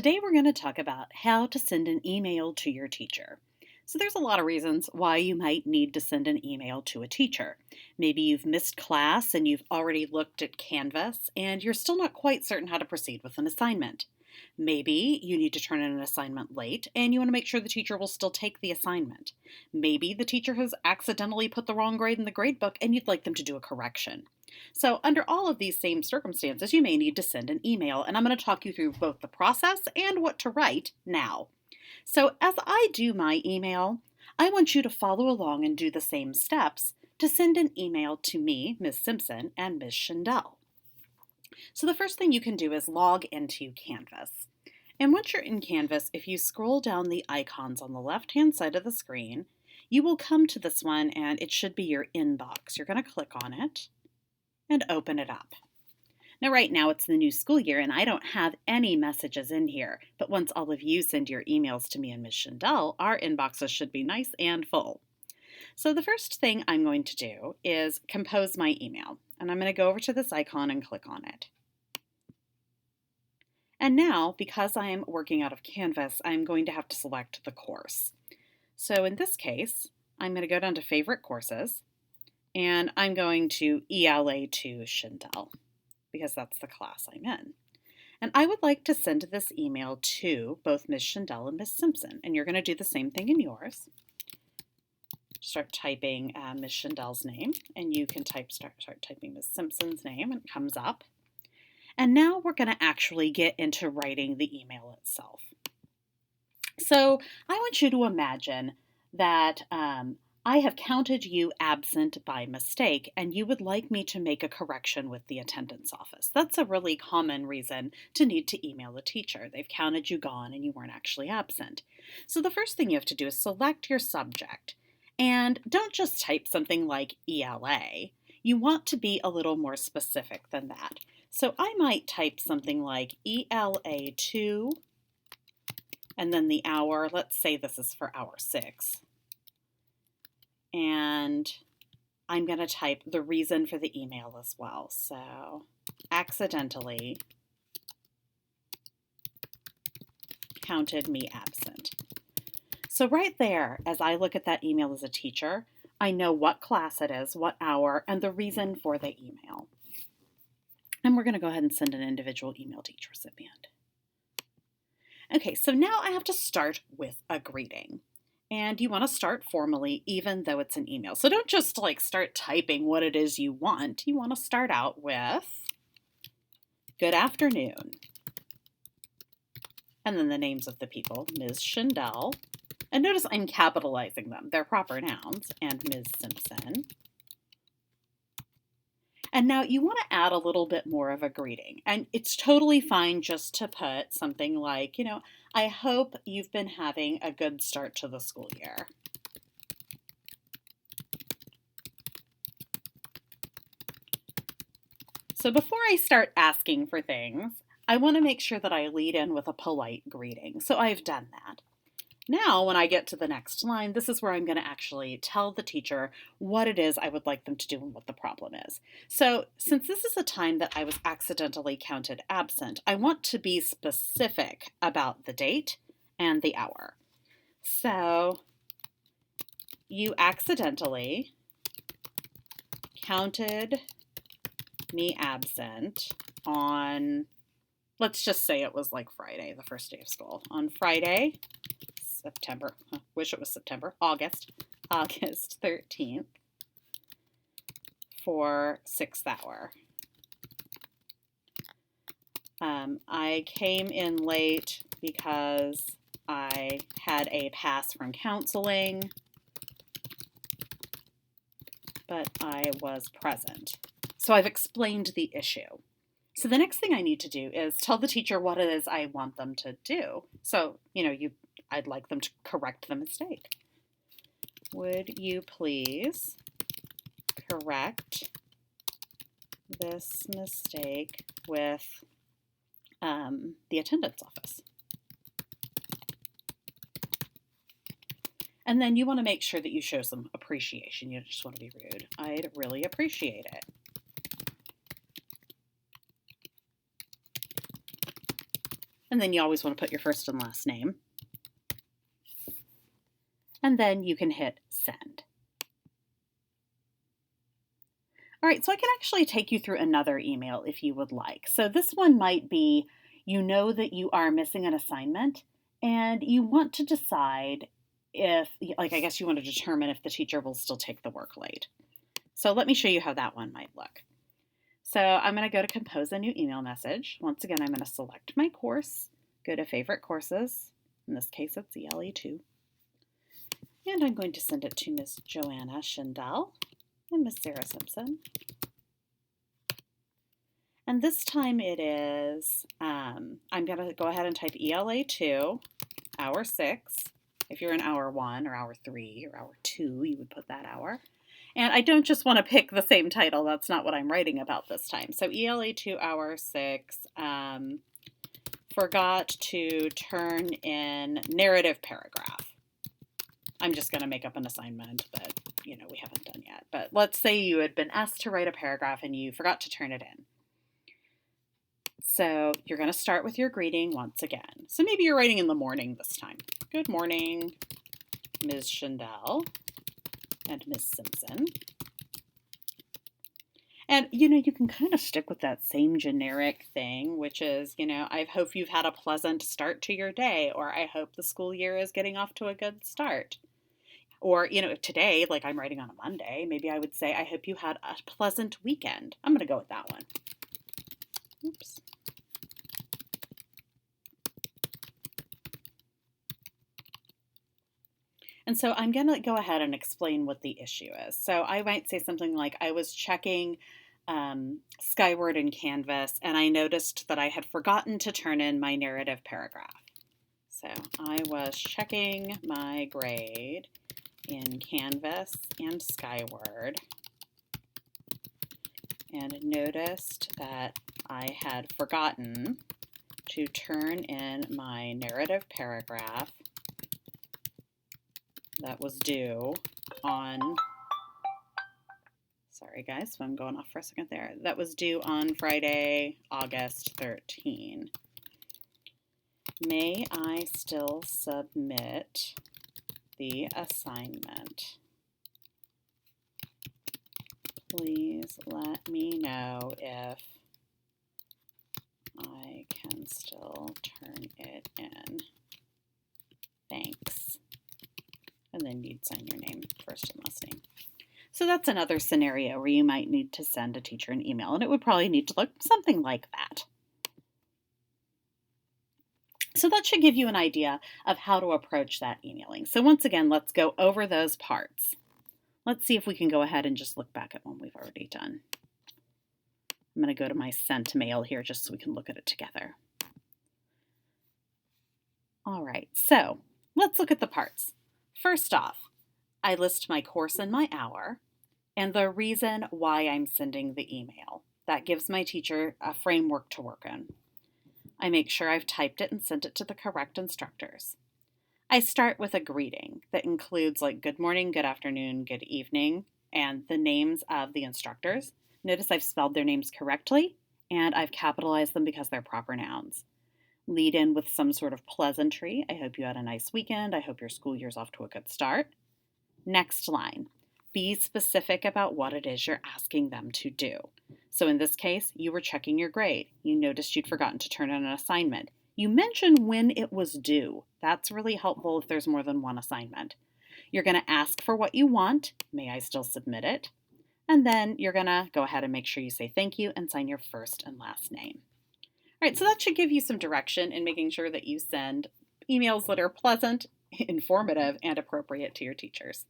Today we're going to talk about how to send an email to your teacher. So there's a lot of reasons why you might need to send an email to a teacher. Maybe you've missed class and you've already looked at Canvas and you're still not quite certain how to proceed with an assignment. Maybe you need to turn in an assignment late and you want to make sure the teacher will still take the assignment. Maybe the teacher has accidentally put the wrong grade in the gradebook and you'd like them to do a correction. So, under all of these same circumstances, you may need to send an email, and I'm going to talk you through both the process and what to write now. So, as I do my email, I want you to follow along and do the same steps to send an email to me, Ms. Simpson, and Ms. Schindel. So, the first thing you can do is log into Canvas. And once you're in Canvas, if you scroll down the icons on the left-hand side of the screen, you will come to this one, and it should be your inbox. You're going to click on it and open it up. Now, right now it's the new school year and I don't have any messages in here, but once all of you send your emails to me and Ms. Schindel, our inboxes should be nice and full. So the first thing I'm going to do is compose my email, and I'm going to go over to this icon and click on it. And now, because I am working out of Canvas, I'm going to have to select the course. So in this case, I'm going to go down to Favorite Courses, and I'm going to ELA to Schindel because that's the class I'm in. And I would like to send this email to both Ms. Schindel and Ms. Simpson. And you're going to do the same thing in yours. Start typing Ms. Schindel's name, and you can start typing Ms. Simpson's name, and it comes up. And now we're going to actually get into writing the email itself. So I want you to imagine that I have counted you absent by mistake, and you would like me to make a correction with the attendance office. That's a really common reason to need to email a teacher. They've counted you gone and you weren't actually absent. So the first thing you have to do is select your subject. And don't just type something like ELA. You want to be a little more specific than that. So I might type something like ELA2, and then the hour. Let's say this is for hour 6. And I'm going to type the reason for the email as well. So, accidentally counted me absent. So right there, as I look at that email as a teacher, I know what class it is, what hour, and the reason for the email. And we're going to go ahead and send an individual email to each recipient. Okay, so now I have to start with a greeting. And you want to start formally, even though it's an email. So don't just start typing what it is you want. You want to start out with, good afternoon. And then the names of the people, Ms. Schindel. And notice I'm capitalizing them. They're proper nouns. And Ms. Simpson. And now you want to add a little bit more of a greeting. And it's totally fine just to put something like, I hope you've been having a good start to the school year. So before I start asking for things, I want to make sure that I lead in with a polite greeting. So I've done that. Now, when I get to the next line, this is where I'm going to actually tell the teacher what it is I would like them to do and what the problem is. So, since this is a time that I was accidentally counted absent, I want to be specific about the date and the hour. So, you accidentally counted me absent on, let's just say it was Friday, the first day of school. On Friday, September, wish it was September, August 13th for 6th hour. I came in late because I had a pass from counseling, but I was present. So I've explained the issue. So the next thing I need to do is tell the teacher what it is I want them to do. So, I'd like them to correct the mistake. Would you please correct this mistake with the attendance office? And then you want to make sure that you show some appreciation. You don't just want to be rude. I'd really appreciate it. And then you always want to put your first and last name. And then you can hit send. All right, so I can actually take you through another email if you would like. So this one might be, you know that you are missing an assignment and you want to decide if, like, I guess you want to determine if the teacher will still take the work late. So let me show you how that one might look. So I'm going to go to compose a new email message. Once again, I'm going to select my course, go to favorite courses. In this case, it's ELA2. And I'm going to send it to Ms. Joanna Schindel and Miss Sarah Simpson. And this time it is, I'm going to go ahead and type ELA2, hour 6. If you're in hour 1 or hour 3 or hour 2, you would put that hour. And I don't just want to pick the same title. That's not what I'm writing about this time. So ELA2, hour 6, forgot to turn in narrative paragraph. I'm just going to make up an assignment that, we haven't done yet. But let's say you had been asked to write a paragraph and you forgot to turn it in. So you're going to start with your greeting once again. So maybe you're writing in the morning this time. Good morning, Ms. Schindel and Ms. Simpson. And, you can kind of stick with that same generic thing, which is, I hope you've had a pleasant start to your day, or I hope the school year is getting off to a good start. Or, today, like I'm writing on a Monday, maybe I would say, I hope you had a pleasant weekend. I'm going to go with that one. Oops. And so I'm going to go ahead and explain what the issue is. So I might say something like, I was checking Skyward and Canvas, and I noticed that I had forgotten to turn in my narrative paragraph. So I was checking my grade in Canvas and Skyward and noticed that I had forgotten to turn in my narrative paragraph that was due on, sorry guys, so I'm going off for a second there, that was due on Friday, August 13. May I still submit the assignment? Please let me know if I can still turn it in. Thanks. And then you'd sign your name, first and last name. So that's another scenario where you might need to send a teacher an email, and it would probably need to look something like that. So that should give you an idea of how to approach that emailing. So once again, let's go over those parts. Let's see if we can go ahead and just look back at one we've already done. I'm going to go to my sent mail here just so we can look at it together. All right, so let's look at the parts. First off, I list my course and my hour and the reason why I'm sending the email. That gives my teacher a framework to work in. I make sure I've typed it and sent it to the correct instructors. I start with a greeting that includes like good morning, good afternoon, good evening, and the names of the instructors. Notice I've spelled their names correctly and I've capitalized them because they're proper nouns. Lead in with some sort of pleasantry. I hope you had a nice weekend. I hope your school year's off to a good start. Next line, be specific about what it is you're asking them to do. So in this case, you were checking your grade. You noticed you'd forgotten to turn in an assignment. You mentioned when it was due. That's really helpful if there's more than one assignment. You're going to ask for what you want. May I still submit it? And then you're going to go ahead and make sure you say thank you and sign your first and last name. All right, so that should give you some direction in making sure that you send emails that are pleasant, informative, and appropriate to your teachers.